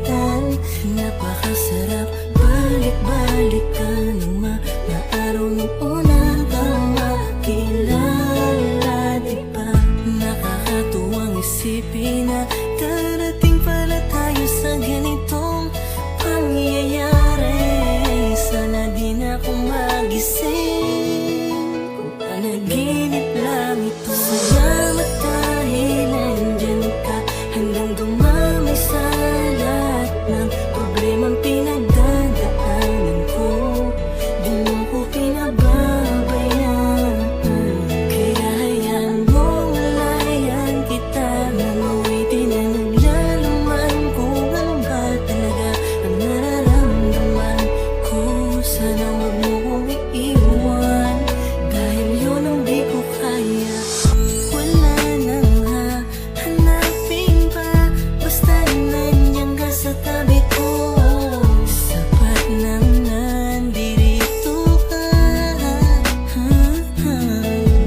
masaktan. Napakasarap balik-balikan ng mga araw nung una kang makilala, diba? Nakakatuwang isipin na darating pala tayo sa ganitong pangyayari. Sana di na ako magising kung panaginip lang ito. Salamat dahil nandyan ka hanggang dumami sa lahat ng problemang pinagdadaanan ko. Di mo ko pinababayaan, kaya hayaan mong malayan kita. Nanuwitin na naglalaman kung ano ba talaga ang nararamdaman ko. Sana wag mo kong iiwan, dahil yun ang di ko kaya. Wala nang hahanapin pa, basta nandiyan ka sa tabi ko. Sapat nang nandirito ka.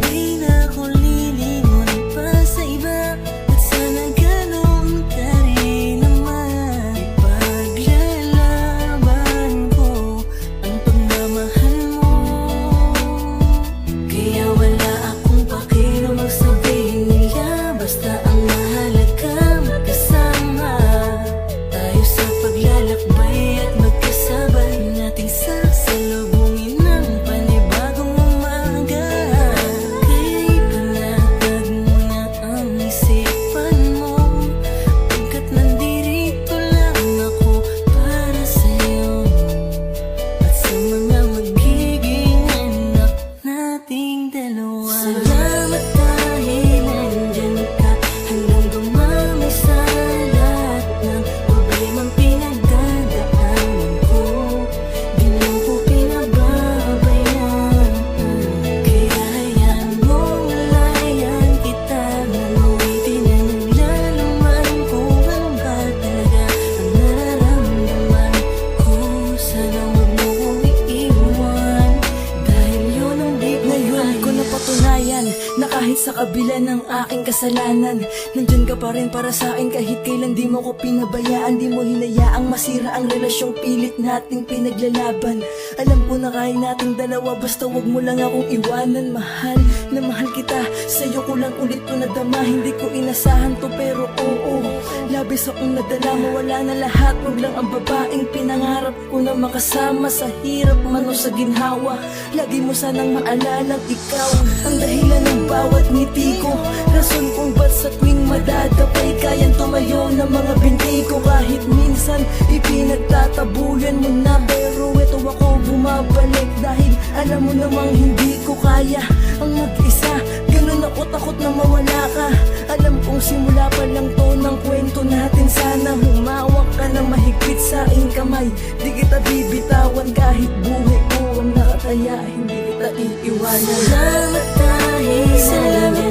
Di na ako lilingon pa sa iba, at sana ganun ka rin naman. Ipaglalaban ko ang pagmamahal mo, kaya wala akong pakialam magsabihin nila. Basta ang mahalaga magkasama tayo sa paglalakbay at magkasabay nating sasalubungin ng panibagong umaga. Kaya ipanatag mo na ang isipan mo, pagkat nandirito lang ako para sa'yo at sa mga magiging anak nating dalawa. Salamat dahil nandyan ka hanggang dumami sa lahat ng problemang pinagdadaanan ko. Di mo ko pinababayaan, kaya hayaan mong malayan kita. Nanuwitin na naglalaman kung ano ba talaga ang nararamdaman ko. Sana wag mo kong iiwan, dahil yun ang di ko Ngayon ko napatunayan na kahit sa kabila ng aking kasalanan, nandyan ka pa rin para sa akin. Kahit kailan di mo ko pinabayaan, di mo hinayaang masira ang relasyong pilit nating pinaglalaban. Alam ko na kaya nating dalawa, basta wag mo lang akong iwanan. Mahal na mahal kita, sa'yo ko lang ulit ko nadama. Hindi ko inasahan to pero oo, labis akong nadala. Mawala na lahat, wag lang ang babaeng pinangarap ko na makasama sa hirap man o sa ginhawa. Lagi mo sanang maalalang ikaw ang dahilan ng bawat ngiti ko, rason kung ba't sa tuwing madadapay kayang tumayo ng mga binti ko. Kahit minsan ipinagtatabuyan mo na, pero eto ako bumabalik dahil alam mo namang hindi ko kaya ang mag-isa. Ganun ako takot na mawala ka. Alam kong simula pa lang to ng kwento natin. Sana humawak ka na mahigpit sa aking kamay. Di kita bibitawan kahit buhay ko ang nakataya. Hindi kita iiwanan. Salamat dahil Salamat